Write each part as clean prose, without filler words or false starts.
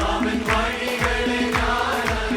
അവൻ വഴികളെ ഞാൻ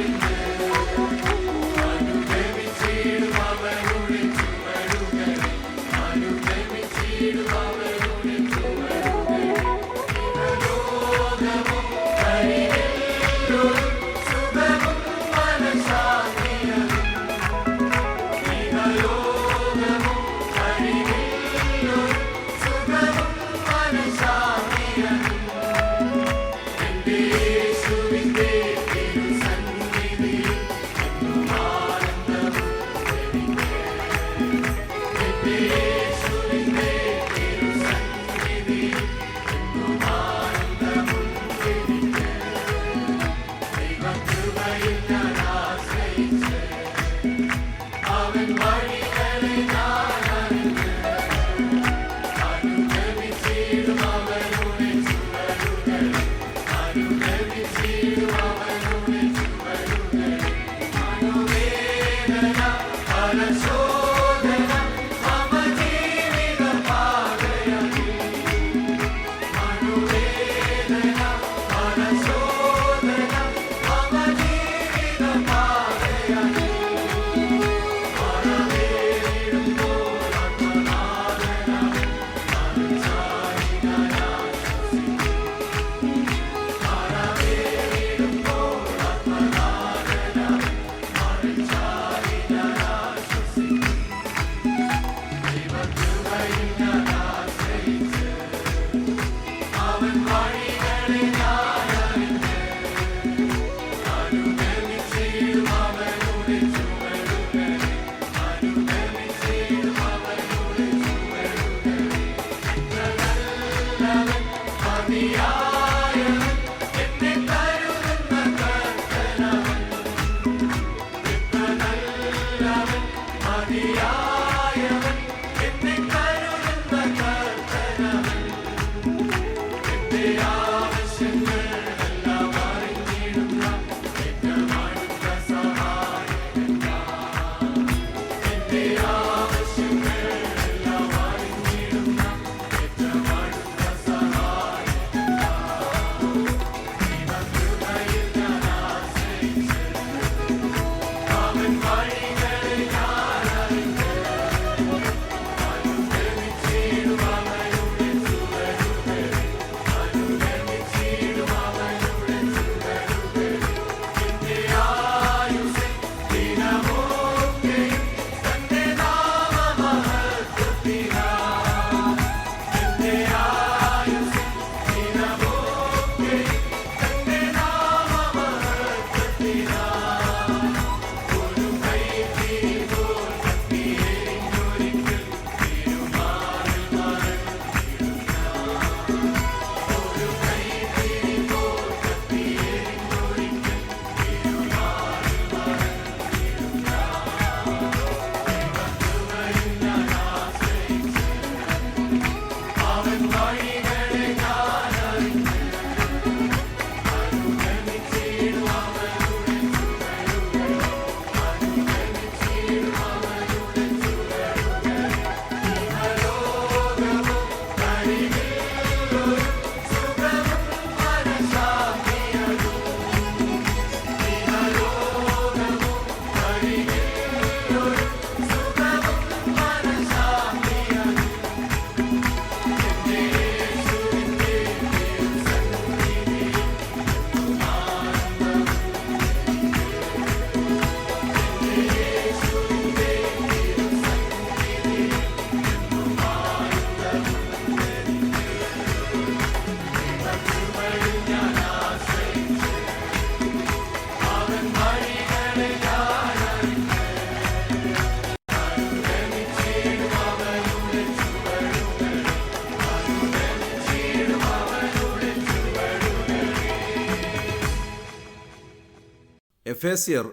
എഫേസ്യർ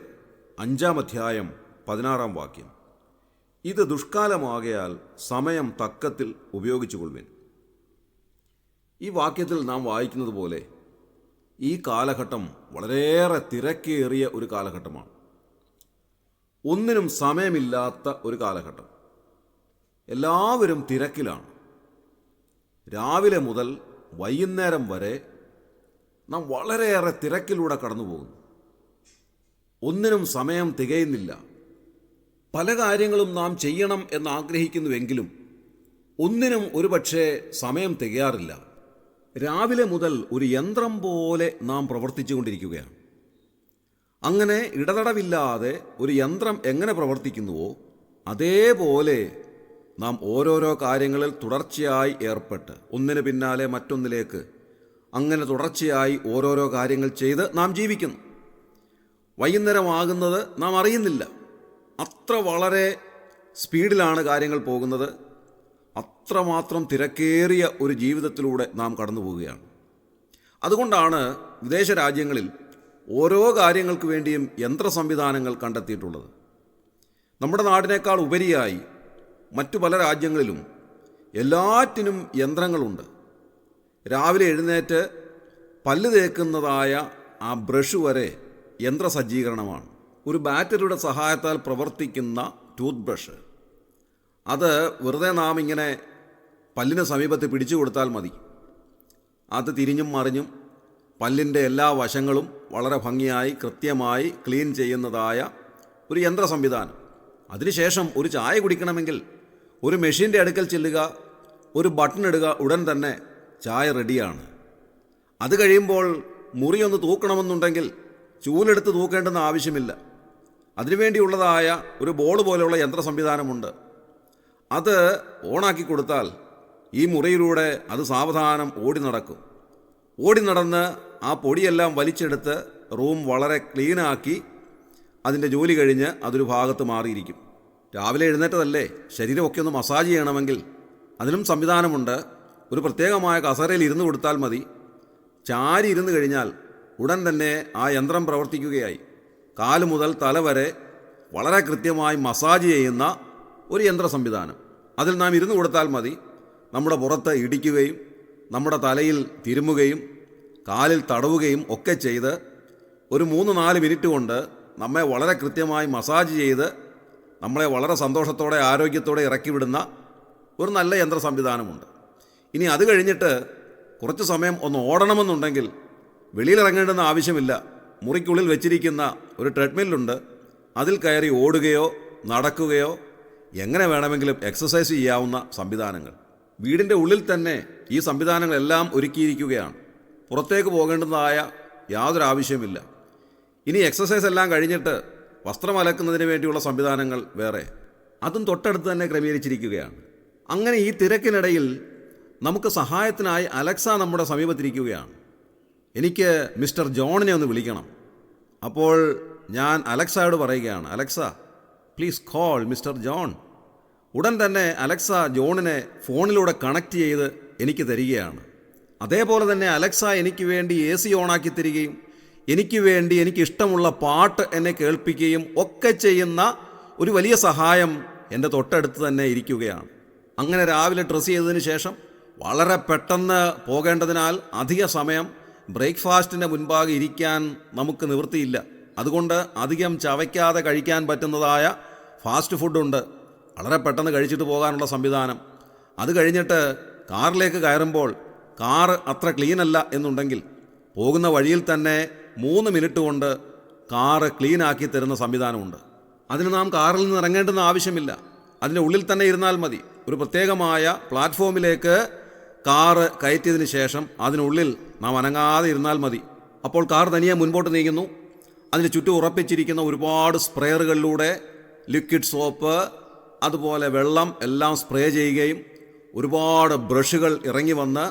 5:16 ഇത് ദുഷ്കാലമാകയാൽ സമയം തക്കത്തിൽ ഉപയോഗിച്ചുകൊള്ളുവിൻ. ഈ വാക്യത്തിൽ നാം വായിക്കുന്നത് പോലെ ഈ കാലഘട്ടം വളരെയേറെ തിരക്കേറിയ ഒരു കാലഘട്ടമാണ്. ഒന്നിനും സമയമില്ലാത്ത ഒരു കാലഘട്ടം. എല്ലാവരും തിരക്കിലാണ്. രാവിലെ മുതൽ വൈകുന്നേരം വരെ നാം വളരെയേറെ തിരക്കിലൂടെ കടന്നു പോകുന്നു. ഒന്നിനും സമയം തികയുന്നില്ല. പല കാര്യങ്ങളും നാം ചെയ്യണം എന്നാഗ്രഹിക്കുന്നുവെങ്കിലും ഒന്നിനും ഒരുപക്ഷെ സമയം തികയാറില്ല. രാവിലെ മുതൽ ഒരു യന്ത്രം പോലെ നാം പ്രവർത്തിച്ചു കൊണ്ടിരിക്കുകയാണ്. അങ്ങനെ ഇടതടവില്ലാതെ ഒരു യന്ത്രം എങ്ങനെ പ്രവർത്തിക്കുന്നുവോ അതേപോലെ നാം ഓരോരോ കാര്യങ്ങളിൽ തുടർച്ചയായി ഏർപ്പെട്ട് ഒന്നിന് പിന്നാലെ മറ്റൊന്നിലേക്ക് അങ്ങനെ തുടർച്ചയായി ഓരോരോ കാര്യങ്ങൾ ചെയ്ത് നാം ജീവിക്കുന്നു. വൈകുന്നേരമാകുന്നത് നാം അറിയുന്നില്ല. അത്ര വളരെ സ്പീഡിലാണ് കാര്യങ്ങൾ പോകുന്നത്. അത്രമാത്രം തിരക്കേറിയ ഒരു ജീവിതത്തിലൂടെ നാം കടന്നു പോവുകയാണ്. അതുകൊണ്ടാണ് വിദേശ രാജ്യങ്ങളിൽ ഓരോ കാര്യങ്ങൾക്ക് വേണ്ടിയും യന്ത്ര സംവിധാനങ്ങൾ കണ്ടെത്തിയിട്ടുള്ളത്. നമ്മുടെ നാടിനേക്കാൾ ഉപരിയായി മറ്റു പല രാജ്യങ്ങളിലും എല്ലാറ്റിനും യന്ത്രങ്ങളുണ്ട്. രാവിലെ എഴുന്നേറ്റ് പല്ല് തേക്കുന്നതായ ആ ബ്രഷ് വരെ യന്ത്ര സജ്ജീകരണമാണ്. ഒരു ബാറ്ററിയുടെ സഹായത്താൽ പ്രവർത്തിക്കുന്ന ടൂത്ത് ബ്രഷ്, അത് വെറുതെ നാം ഇങ്ങനെ പല്ലിന് സമീപത്ത് പിടിച്ചു കൊടുത്താൽ മതി. അത് തിരിഞ്ഞും മറിഞ്ഞും പല്ലിൻ്റെ എല്ലാ വശങ്ങളും വളരെ ഭംഗിയായി കൃത്യമായി ക്ലീൻ ചെയ്യുന്നതായ ഒരു യന്ത്ര സംവിധാനം. അതിനുശേഷം ഒരു ചായ കുടിക്കണമെങ്കിൽ ഒരു മെഷീൻ്റെ അടുക്കൽ ചെല്ലുക, ഒരു ബട്ടൺ ഇടുക, ഉടൻ തന്നെ ചായ റെഡിയാണ്. അത് കഴിയുമ്പോൾ മുറിയൊന്ന് തൂക്കണമെന്നുണ്ടെങ്കിൽ ചൂലെടുത്ത് തൂക്കേണ്ടുന്ന ആവശ്യമില്ല. അതിനുവേണ്ടിയുള്ളതായ ഒരു ബോർഡ് പോലെയുള്ള യന്ത്ര സംവിധാനമുണ്ട്. അത് ഓണാക്കി കൊടുത്താൽ ഈ മുറിയിലൂടെ അത് സാവധാനം ഓടി നടക്കും. ഓടി നടന്ന് ആ പൊടിയെല്ലാം വലിച്ചെടുത്ത് റൂം വളരെ ക്ലീനാക്കി അതിൻ്റെ ജോലി കഴിഞ്ഞ് അതൊരു ഭാഗത്ത് മാറിയിരിക്കും. രാവിലെ എഴുന്നേറ്റതല്ലേ, ശരീരമൊക്കെ ഒന്ന് മസാജ് ചെയ്യണമെങ്കിൽ അതിനും സംവിധാനമുണ്ട്. ഒരു പ്രത്യേകമായ കസേരയിൽ ഇരുന്ന് കൊടുത്താൽ മതി. ചാരി ഇരുന്ന് കഴിഞ്ഞാൽ ഉടൻ തന്നെ ആ യന്ത്രം പ്രവർത്തിക്കുകയായി. കാല് മുതൽ തല വരെ വളരെ കൃത്യമായി മസാജ് ചെയ്യുന്ന ഒരു യന്ത്ര സംവിധാനം. അതിൽ നാം ഇരുന്ന് കൊടുത്താൽ മതി. നമ്മുടെ പുറത്ത് ഇടിക്കുകയും നമ്മുടെ തലയിൽ തിരുമുകയും കാലിൽ തടവുകയും ഒക്കെ ചെയ്ത് ഒരു 3-4 മിനിറ്റ് കൊണ്ട് നമ്മെ വളരെ കൃത്യമായി മസാജ് ചെയ്ത് നമ്മളെ വളരെ സന്തോഷത്തോടെ ആരോഗ്യത്തോടെ ഇറക്കി വിടുന്ന ഒരു നല്ല യന്ത്ര സംവിധാനമുണ്ട്. ഇനി അത് കഴിഞ്ഞിട്ട് കുറച്ച് സമയം ഒന്ന് ഓടണമെന്നുണ്ടെങ്കിൽ വെളിയിലിറങ്ങേണ്ടുന്ന ആവശ്യമില്ല. മുറിക്കുള്ളിൽ വെച്ചിരിക്കുന്ന ഒരു ട്രെഡ്മില്ലുണ്ട്. അതിൽ കയറി ഓടുകയോ നടക്കുകയോ എങ്ങനെ വേണമെങ്കിലും എക്സസൈസ് ചെയ്യാവുന്ന സംവിധാനങ്ങൾ വീടിൻ്റെ ഉള്ളിൽ തന്നെ ഈ സംവിധാനങ്ങളെല്ലാം ഒരുക്കിയിരിക്കുകയാണ്. പുറത്തേക്ക് പോകേണ്ടതായ യാതൊരു ആവശ്യമില്ല. ഇനി എക്സസൈസ് എല്ലാം കഴിഞ്ഞിട്ട് വസ്ത്രം അലക്കുന്നതിന് വേണ്ടിയുള്ള സംവിധാനങ്ങൾ വേറെ, അതും തൊട്ടടുത്ത് തന്നെ ക്രമീകരിച്ചിരിക്കുകയാണ്. അങ്ങനെ ഈ തിരക്കിനിടയിൽ നമുക്ക് സഹായത്തിനായി അലക്സ നമ്മുടെ സമീപത്തിരിക്കുകയാണ്. എനിക്ക് മിസ്റ്റർ ജോണിനെ ഒന്ന് വിളിക്കണം. അപ്പോൾ ഞാൻ അലക്സയോട് പറയുകയാണ്, Alexa please call mister John. ഉടൻ തന്നെ അലക്സ ജോണിനെ ഫോണിലൂടെ കണക്ട് ചെയ്ത് എനിക്ക് തരികയാണ്. അതേപോലെ തന്നെ അലക്സ എനിക്ക് വേണ്ടി AC ഓണാക്കി തരികയും എനിക്ക് വേണ്ടി എനിക്കിഷ്ടമുള്ള പാട്ട് എന്നെ കേൾപ്പിക്കുകയും ഒക്കെ ചെയ്യുന്ന ഒരു വലിയ സഹായം എൻ്റെ തൊട്ടടുത്ത് തന്നെ ഇരിക്കുകയാണ്. അങ്ങനെ രാവിലെ ഡ്രസ്സ് ചെയ്തതിന് ശേഷം വളരെ പെട്ടെന്ന് പോകേണ്ടതിനാൽ അധിക സമയം ബ്രേക്ക്ഫാസ്റ്റിൻ്റെ മുൻപാകെ ഇരിക്കാൻ നമുക്ക് നിവൃത്തിയില്ല. അതുകൊണ്ട് അധികം ചവയ്ക്കാതെ കഴിക്കാൻ പറ്റുന്നതായ ഫാസ്റ്റ് ഫുഡുണ്ട്. വളരെ പെട്ടെന്ന് കഴിച്ചിട്ട് പോകാനുള്ള സംവിധാനം. അത് കഴിഞ്ഞിട്ട് കാറിലേക്ക് കയറുമ്പോൾ കാറ് അത്ര ക്ലീനല്ല എന്നുണ്ടെങ്കിൽ പോകുന്ന വഴിയിൽ തന്നെ 3 മിനിറ്റ് കൊണ്ട് കാറ് ക്ലീനാക്കി തരുന്ന സംവിധാനമുണ്ട്. അതിന് നാം കാറിൽ നിന്ന് ഇറങ്ങേണ്ടുന്ന ആവശ്യമില്ല. അതിൻ്റെ ഉള്ളിൽ തന്നെ ഇരുന്നാൽ മതി. ഒരു പ്രത്യേകമായ പ്ലാറ്റ്ഫോമിലേക്ക് കാറ് കയറ്റിയതിന് ശേഷം അതിനുള്ളിൽ നാം അനങ്ങാതെ ഇരുന്നാൽ മതി. അപ്പോൾ കാർ തനിയെ മുൻപോട്ട് നീങ്ങുന്നു. അതിന് ചുറ്റും ഉറപ്പിച്ചിരിക്കുന്ന ഒരുപാട് സ്പ്രേയറുകളിലൂടെ ലിക്വിഡ് സോപ്പ്, അതുപോലെ വെള്ളം എല്ലാം സ്പ്രേ ചെയ്യുകയും ഒരുപാട് ബ്രഷുകൾ ഇറങ്ങി വന്ന്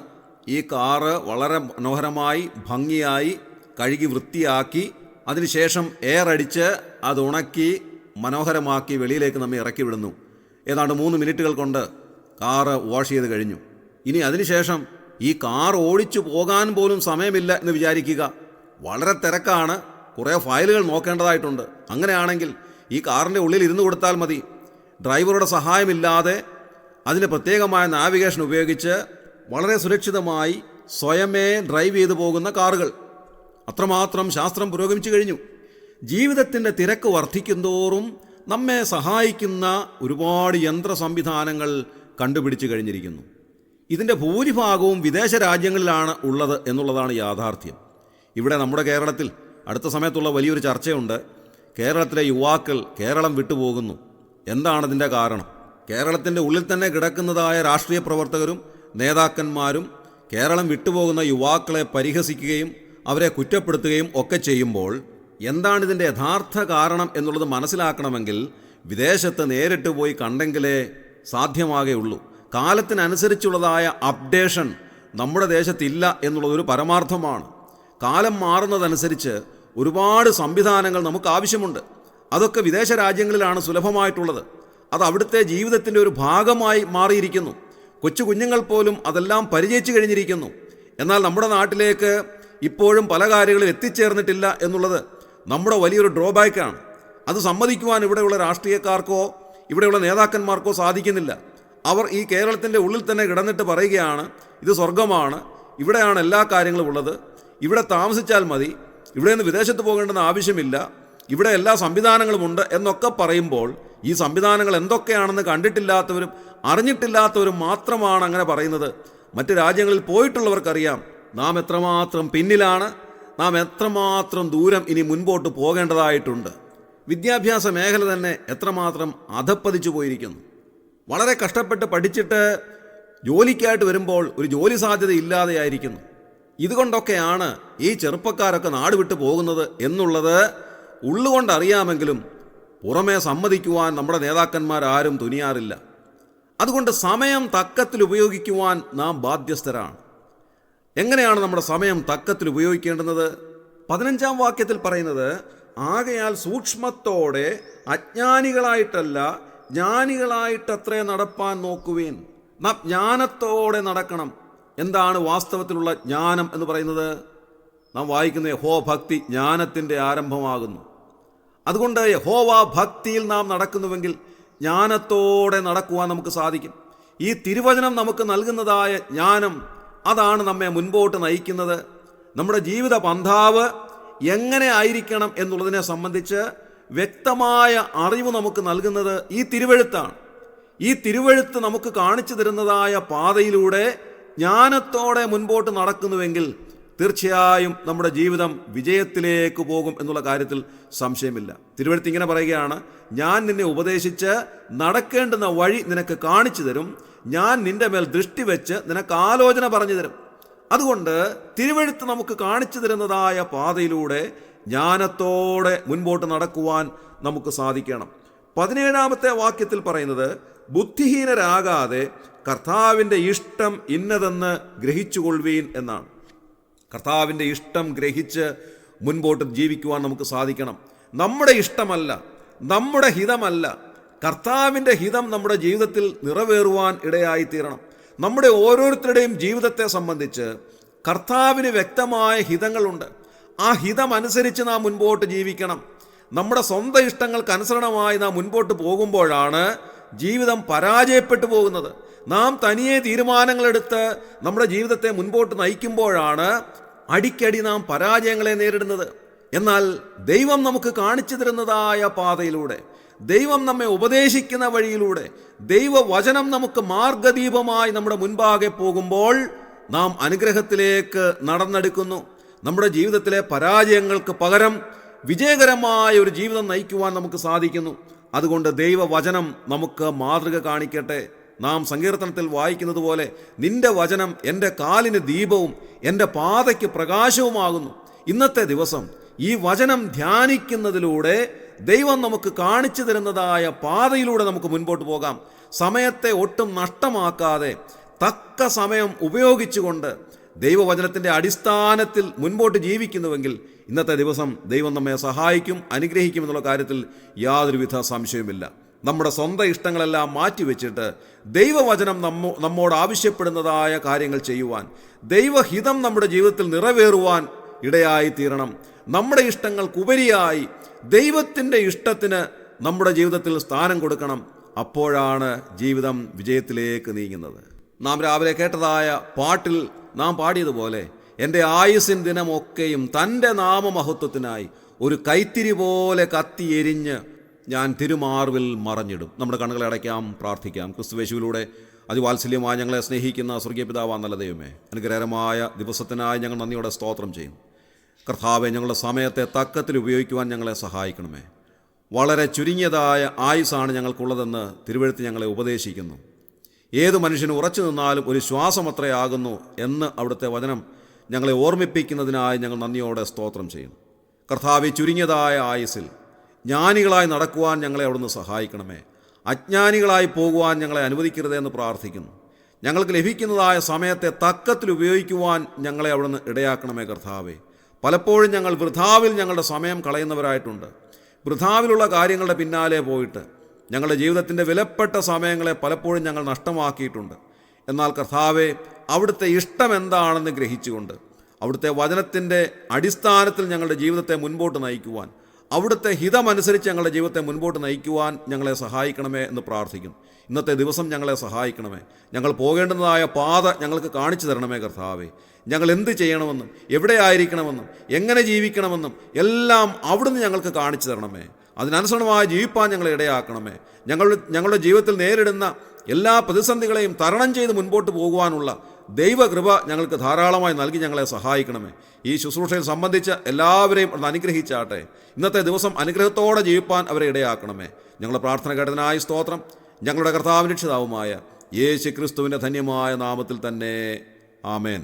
ഈ കാറ് വളരെ മനോഹരമായി ഭംഗിയായി കഴുകി വൃത്തിയാക്കി അതിനുശേഷം എയർ അടിച്ച് അത് ഉണക്കി മനോഹരമാക്കി വെളിയിലേക്ക് നമ്മെ ഇറക്കി വിടുന്നു. ഏതാണ്ട് 3 മിനിറ്റുകൾ കൊണ്ട് കാറ് വാഷ് ചെയ്ത് കഴിഞ്ഞു. ഇനി അതിനുശേഷം ഈ കാർ ഓടിച്ചു പോകാൻ പോലും സമയമില്ല എന്ന് വിചാരിക്കുക. വളരെ തിരക്കാണ്. കുറേ ഫയലുകൾ നോക്കേണ്ടതായിട്ടുണ്ട്. അങ്ങനെയാണെങ്കിൽ ഈ കാറിൻ്റെ ഉള്ളിൽ ഇരുന്ന് കൊടുത്താൽ മതി. ഡ്രൈവറുടെ സഹായമില്ലാതെ അതിന് പ്രത്യേകമായ നാവിഗേഷൻ ഉപയോഗിച്ച് വളരെ സുരക്ഷിതമായി സ്വയമേ ഡ്രൈവ് ചെയ്തു പോകുന്ന കാറുകൾ. അത്രമാത്രം ശാസ്ത്രം പുരോഗമിച്ചു കഴിഞ്ഞു. ജീവിതത്തിൻ്റെ തിരക്ക് വർദ്ധിക്കുന്തോറും നമ്മെ സഹായിക്കുന്ന ഒരുപാട് യന്ത്ര സംവിധാനങ്ങൾ കണ്ടുപിടിച്ചു കഴിഞ്ഞിരിക്കുന്നു. ഇതിൻ്റെ ഭൂരിഭാഗവും വിദേശ രാജ്യങ്ങളിലാണ് ഉള്ളത് എന്നുള്ളതാണ് യാഥാർത്ഥ്യം. ഇവിടെ നമ്മുടെ കേരളത്തിൽ അടുത്ത സമയത്തുള്ള വലിയൊരു ചർച്ചയുണ്ട്. കേരളത്തിലെ യുവാക്കൾ കേരളം വിട്ടുപോകുന്നു. എന്താണതിൻ്റെ കാരണം? കേരളത്തിൻ്റെ ഉള്ളിൽ തന്നെ കിടക്കുന്നതായ രാഷ്ട്രീയ പ്രവർത്തകരും നേതാക്കന്മാരും കേരളം വിട്ടുപോകുന്ന യുവാക്കളെ പരിഹസിക്കുകയും അവരെ കുറ്റപ്പെടുത്തുകയും ഒക്കെ ചെയ്യുമ്പോൾ എന്താണിതിൻ്റെ യഥാർത്ഥ കാരണം എന്നുള്ളത് മനസ്സിലാക്കണമെങ്കിൽ വിദേശത്ത് നേരിട്ട് പോയി കണ്ടെങ്കിലേ സാധ്യമാകുകയുള്ളൂ. കാലത്തിനനുസരിച്ചുള്ളതായ അപ്ഡേഷൻ നമ്മുടെ ദേശത്തില്ല എന്നുള്ളതൊരു പരമാർത്ഥമാണ്. കാലം മാറുന്നതനുസരിച്ച് ഒരുപാട് സംവിധാനങ്ങൾ നമുക്ക് ആവശ്യമുണ്ട്. അതൊക്കെ വിദേശ രാജ്യങ്ങളിലാണ് സുലഭമായിട്ടുള്ളത്. അത് അവിടുത്തെ ജീവിതത്തിൻ്റെ ഒരു ഭാഗമായി മാറിയിരിക്കുന്നു. കൊച്ചു കുഞ്ഞുങ്ങൾ പോലും അതെല്ലാം പരിചയിച്ചു കഴിഞ്ഞിരിക്കുന്നു. എന്നാൽ നമ്മുടെ നാട്ടിലേക്ക് ഇപ്പോഴും പല കാര്യങ്ങളും എത്തിച്ചേർന്നിട്ടില്ല എന്നുള്ളത് നമ്മുടെ വലിയൊരു ഡ്രോബാക്കാണ്. അത് സമ്മതിക്കുവാൻ ഇവിടെയുള്ള രാഷ്ട്രീയക്കാർക്കോ ഇവിടെയുള്ള നേതാക്കന്മാർക്കോ സാധിക്കുന്നില്ല. അവർ ഈ കേരളത്തിൻ്റെ ഉള്ളിൽ തന്നെ കിടന്നിട്ട് പറയുകയാണ്, ഇത് സ്വർഗമാണ്, ഇവിടെയാണ് എല്ലാ കാര്യങ്ങളും ഉള്ളത്, ഇവിടെ താമസിച്ചാൽ മതി, ഇവിടെ നിന്ന് വിദേശത്ത് പോകേണ്ടെന്ന് ആവശ്യമില്ല, ഇവിടെ എല്ലാ സംവിധാനങ്ങളുമുണ്ട് എന്നൊക്കെ പറയുമ്പോൾ ഈ സംവിധാനങ്ങൾ എന്തൊക്കെയാണെന്ന് കണ്ടിട്ടില്ലാത്തവരും അറിഞ്ഞിട്ടില്ലാത്തവരും മാത്രമാണ് അങ്ങനെ പറയുന്നത്. മറ്റ് രാജ്യങ്ങളിൽ പോയിട്ടുള്ളവർക്കറിയാം നാം എത്രമാത്രം പിന്നിലാണ്, നാം എത്രമാത്രം ദൂരം ഇനി മുൻപോട്ട് പോകേണ്ടതായിട്ടുണ്ട്. വിദ്യാഭ്യാസ മേഖല തന്നെ എത്രമാത്രം അധപ്പതിച്ചു പോയിരിക്കുന്നു. വളരെ കഷ്ടപ്പെട്ട് പഠിച്ചിട്ട് ജോലിക്കായിട്ട് വരുമ്പോൾ ഒരു ജോലി സാധ്യത ഇല്ലാതെയായിരിക്കുന്നു. ഇതുകൊണ്ടൊക്കെയാണ് ഈ ചെറുപ്പക്കാരൊക്കെ നാട് വിട്ടു പോകുന്നത് എന്നുള്ളത് ഉള്ളുകൊണ്ടറിയാമെങ്കിലും പുറമേ സമ്മതിക്കുവാൻ നമ്മുടെ നേതാക്കന്മാരാരും തുനിയാറില്ല. അതുകൊണ്ട് സമയം തക്കത്തിൽ ഉപയോഗിക്കുവാൻ നാം ബാധ്യസ്ഥരാണ്. എങ്ങനെയാണ് നമ്മുടെ സമയം തക്കത്തിൽ ഉപയോഗിക്കേണ്ടുന്നത്? 15-ാം വാക്യത്തിൽ പറയുന്നത്, ആകയാൽ സൂക്ഷ്മത്തോടെ അജ്ഞാനികളായിട്ടല്ല ജ്ഞാനികളായിട്ടത്രേ നടപ്പാൻ നോക്കുവേൻ. നാം ജ്ഞാനത്തോടെ നടക്കണം. എന്താണ് വാസ്തവത്തിലുള്ള ജ്ഞാനം എന്ന് പറയുന്നത്? നാം വായിക്കുന്ന യഹോവ ഭക്തി ജ്ഞാനത്തിൻ്റെ ആരംഭമാകുന്നു. അതുകൊണ്ട് യഹോവ ഭക്തിയിൽ നാം നടക്കുന്നുവെങ്കിൽ ജ്ഞാനത്തോടെ നടക്കുവാൻ നമുക്ക് സാധിക്കും. ഈ തിരുവചനം നമുക്ക് നൽകുന്നതായ ജ്ഞാനം അതാണ് നമ്മെ മുൻപോട്ട് നയിക്കുന്നത്. നമ്മുടെ ജീവിത പന്ഥാവ് എങ്ങനെ ആയിരിക്കണം എന്നുള്ളതിനെ സംബന്ധിച്ച് വ്യക്തമായ അറിവ് നമുക്ക് നൽകുന്നത് ഈ തിരുവെഴുത്താണ്. ഈ തിരുവെഴുത്ത് നമുക്ക് കാണിച്ചു തരുന്നതായ പാതയിലൂടെ ജ്ഞാനത്തോടെ മുൻപോട്ട് നടക്കുന്നുവെങ്കിൽ തീർച്ചയായും നമ്മുടെ ജീവിതം വിജയത്തിലേക്ക് പോകും എന്നുള്ള കാര്യത്തിൽ സംശയമില്ല. തിരുവെഴുത്ത് ഇങ്ങനെ പറയുകയാണ്, ഞാൻ നിന്നെ ഉപദേശിച്ച് നടക്കേണ്ടുന്ന വഴി നിനക്ക് കാണിച്ചു തരും, ഞാൻ നിന്റെ മേൽ ദൃഷ്ടി വെച്ച് നിനക്ക് ആലോചന പറഞ്ഞു തരും. അതുകൊണ്ട് തിരുവെഴുത്ത് നമുക്ക് കാണിച്ചു തരുന്നതായ പാതയിലൂടെ ജ്ഞാനത്തോടെ മുൻപോട്ട് നടക്കുവാൻ നമുക്ക് സാധിക്കണം. 17-ാമത്തെ വാക്യത്തിൽ പറയുന്നത്, ബുദ്ധിഹീനരാകാതെ കർത്താവിൻ്റെ ഇഷ്ടം ഇന്നതെന്ന് ഗ്രഹിച്ചുകൊള്ളുവീൻ എന്നാണ്. കർത്താവിൻ്റെ ഇഷ്ടം ഗ്രഹിച്ച് മുൻപോട്ട് ജീവിക്കുവാൻ നമുക്ക് സാധിക്കണം. നമ്മുടെ ഇഷ്ടമല്ല, നമ്മുടെ ഹിതമല്ല, കർത്താവിൻ്റെ ഹിതം നമ്മുടെ ജീവിതത്തിൽ നിറവേറുവാൻ ഇടയായിത്തീരണം. നമ്മുടെ ഓരോരുത്തരുടെയും ജീവിതത്തെ സംബന്ധിച്ച് കർത്താവിന് വ്യക്തമായ ഹിതങ്ങളുണ്ട്. ആ ഹിതമനുസരിച്ച് നാം മുൻപോട്ട് ജീവിക്കണം. നമ്മുടെ സ്വന്തം ഇഷ്ടങ്ങൾക്കനുസരണമായി നാം മുൻപോട്ട് പോകുമ്പോഴാണ് ജീവിതം പരാജയപ്പെട്ടു പോകുന്നത്. നാം തനിയെ തീരുമാനങ്ങളെടുത്ത് നമ്മുടെ ജീവിതത്തെ മുൻപോട്ട് നയിക്കുമ്പോഴാണ് അടിക്കടി നാം പരാജയങ്ങളെ നേരിടുന്നത്. എന്നാൽ ദൈവം നമുക്ക് കാണിച്ചു തരുന്നതായ പാതയിലൂടെ, ദൈവം നമ്മെ ഉപദേശിക്കുന്ന വഴിയിലൂടെ, ദൈവവചനം നമുക്ക് മാർഗദീപമായി നമ്മുടെ മുൻപാകെ പോകുമ്പോൾ നാം അനുഗ്രഹത്തിലേക്ക് നടന്നെടുക്കുന്നു. നമ്മുടെ ജീവിതത്തിലെ പരാജയങ്ങൾക്ക് പകരം വിജയകരമായ ഒരു ജീവിതം നയിക്കുവാൻ നമുക്ക് സാധിക്കുന്നു. അതുകൊണ്ട് ദൈവവചനം നമുക്ക് മാതൃക കാണിക്കട്ടെ. നാം സങ്കീർത്തനത്തിൽ വായിക്കുന്നത് പോലെ, നിന്റെ വചനം എൻ്റെ കാലിന് ദീപവും എൻ്റെ പാതയ്ക്ക് പ്രകാശവുമാകുന്നു. ഇന്നത്തെ ദിവസം ഈ വചനം ധ്യാനിക്കുന്നതിലൂടെ ദൈവം നമുക്ക് കാണിച്ചു തരുന്നതായ പാതയിലൂടെ നമുക്ക് മുൻപോട്ട് പോകാം. സമയത്തെ ഒട്ടും നഷ്ടമാക്കാതെ തക്ക സമയം ഉപയോഗിച്ചുകൊണ്ട് ദൈവവചനത്തിൻ്റെ അടിസ്ഥാനത്തിൽ മുൻപോട്ട് ജീവിക്കുന്നുവെങ്കിൽ ഇന്നത്തെ ദിവസം ദൈവം നമ്മെ സഹായിക്കും, അനുഗ്രഹിക്കും എന്നുള്ള കാര്യത്തിൽ യാതൊരുവിധ സംശയവുമില്ല. നമ്മുടെ സ്വന്തം ഇഷ്ടങ്ങളെല്ലാം മാറ്റിവെച്ചിട്ട് ദൈവവചനം നമ്മോട് ആവശ്യപ്പെടുന്നതായ കാര്യങ്ങൾ ചെയ്യുവാൻ, ദൈവഹിതം നമ്മുടെ ജീവിതത്തിൽ നിറവേറുവാൻ ഇടയായിത്തീരണം. നമ്മുടെ ഇഷ്ടങ്ങൾക്കുപരിയായി ദൈവത്തിൻ്റെ ഇഷ്ടത്തിന് നമ്മുടെ ജീവിതത്തിൽ സ്ഥാനം കൊടുക്കണം. അപ്പോഴാണ് ജീവിതം വിജയത്തിലേക്ക് നീങ്ങുന്നത്. നാം രാവിലെ കേട്ടതായ പാട്ടിൽ നാം പാടിയതുപോലെ, എൻ്റെ ആയുസ്സിൻ ദിനമൊക്കെയും തൻ്റെ നാമമഹത്വത്തിനായി ഒരു കൈത്തിരി പോലെ കത്തിയെരിഞ്ഞ് ഞാൻ തിരുമാർവിൽ മറഞ്ഞിടും. നമ്മുടെ കണ്ണുകളെ അടയ്ക്കാം, പ്രാർത്ഥിക്കാം. ക്രിസ്തുയേശുവിലൂടെ അതിവാത്സല്യമായി ഞങ്ങളെ സ്നേഹിക്കുന്ന സ്വർഗീയ പിതാവായ നല്ല ദൈവമേ, അനുഗ്രഹകരമായ ദിവസത്തിനായി ഞങ്ങൾ നന്ദിയോടെ സ്തോത്രം ചെയ്യും. കർത്താവെ, ഞങ്ങളുടെ സമയത്തെ തക്കത്തിൽ ഉപയോഗിക്കുവാൻ ഞങ്ങളെ സഹായിക്കണമേ. വളരെ ചുരുങ്ങിയതായ ആയുസ്സാണ് ഞങ്ങൾക്കുള്ളതെന്ന് തിരുവെഴുത്ത് ഞങ്ങളെ ഉപദേശിക്കുന്നു. ഏത് മനുഷ്യന് ഉറച്ചു നിന്നാലും ഒരു ശ്വാസം അത്രയാകുന്നു എന്ന് അവിടുത്തെ വചനം ഞങ്ങളെ ഓർമ്മിപ്പിക്കുന്നതിനായി ഞങ്ങൾ നന്ദിയോടെ സ്തോത്രം ചെയ്യും. കർത്താവെ, ചുരുങ്ങിയതായ ആയുസ്സിൽ ജ്ഞാനികളായി നടക്കുവാൻ ഞങ്ങളെ അവിടുന്ന് സഹായിക്കണമേ. അജ്ഞാനികളായി പോകുവാൻ ഞങ്ങളെ അനുവദിക്കരുതേ എന്ന് പ്രാർത്ഥിക്കുന്നു. ഞങ്ങൾക്ക് ലഭിക്കുന്നതായ സമയത്തെ തക്കത്തിൽ ഉപയോഗിക്കുവാൻ ഞങ്ങളെ അവിടുന്ന് ഇടയാക്കണമേ. കർത്താവെ, പലപ്പോഴും ഞങ്ങൾ വൃഥാവിൽ ഞങ്ങളുടെ സമയം കളയുന്നവരായിട്ടുണ്ട്. വൃഥാവിലുള്ള കാര്യങ്ങളുടെ പിന്നാലെ പോയിട്ട് ഞങ്ങളുടെ ജീവിതത്തിൻ്റെ വിലപ്പെട്ട സമയങ്ങളെ പലപ്പോഴും ഞങ്ങൾ നഷ്ടമാക്കിയിട്ടുണ്ട്. എന്നാൽ കർത്താവെ, അവിടുത്തെ ഇഷ്ടം എന്താണെന്ന് ഗ്രഹിച്ചുകൊണ്ട് അവിടുത്തെ വചനത്തിൻ്റെ അടിസ്ഥാനത്തിൽ ഞങ്ങളുടെ ജീവിതത്തെ മുൻപോട്ട് നയിക്കുവാൻ, അവിടുത്തെ ഹിതമനുസരിച്ച് ഞങ്ങളുടെ ജീവിതത്തെ മുൻപോട്ട് നയിക്കുവാൻ ഞങ്ങളെ സഹായിക്കണമേ എന്ന് പ്രാർത്ഥിക്കുന്നു. ഇന്നത്തെ ദിവസം ഞങ്ങളെ സഹായിക്കണമേ. ഞങ്ങൾ പോകേണ്ടതായ പാത ഞങ്ങൾക്ക് കാണിച്ചു തരണമേ. കർത്താവെ, ഞങ്ങൾ എന്ത് ചെയ്യണമെന്നും എവിടെ ആയിരിക്കണമെന്നും എങ്ങനെ ജീവിക്കണമെന്നും എല്ലാം അവിടുന്ന് ഞങ്ങൾക്ക് കാണിച്ചു തരണമേ. അതിനനുസരണമായി ജീവിപ്പാൻ ഞങ്ങളെ ഇടയാക്കണമേ. ഞങ്ങളുടെ ജീവിതത്തിൽ നേരിടുന്ന എല്ലാ പ്രതിസന്ധികളെയും തരണം ചെയ്ത് മുൻപോട്ട് പോകുവാനുള്ള ദൈവകൃപ ഞങ്ങൾക്ക് ധാരാളമായി നൽകി ഞങ്ങളെ സഹായിക്കണമേ. ഈ ശുശ്രൂഷയിൽ സംബന്ധിച്ച എല്ലാവരെയും ഒന്ന് അനുഗ്രഹിച്ചാട്ടെ. ഇന്നത്തെ ദിവസം അനുഗ്രഹത്തോടെ ജീവിപ്പാൻ അവരെ ഇടയാക്കണമേ. ഞങ്ങളുടെ പ്രാർത്ഥന കേട്ടതിനായി സ്തോത്രം. ഞങ്ങളുടെ കർത്താവിൻ്റെ രക്ഷിതാവുമായ യേശു ക്രിസ്തുവിൻ്റെ ധന്യമായ നാമത്തിൽ തന്നെ. ആമേൻ.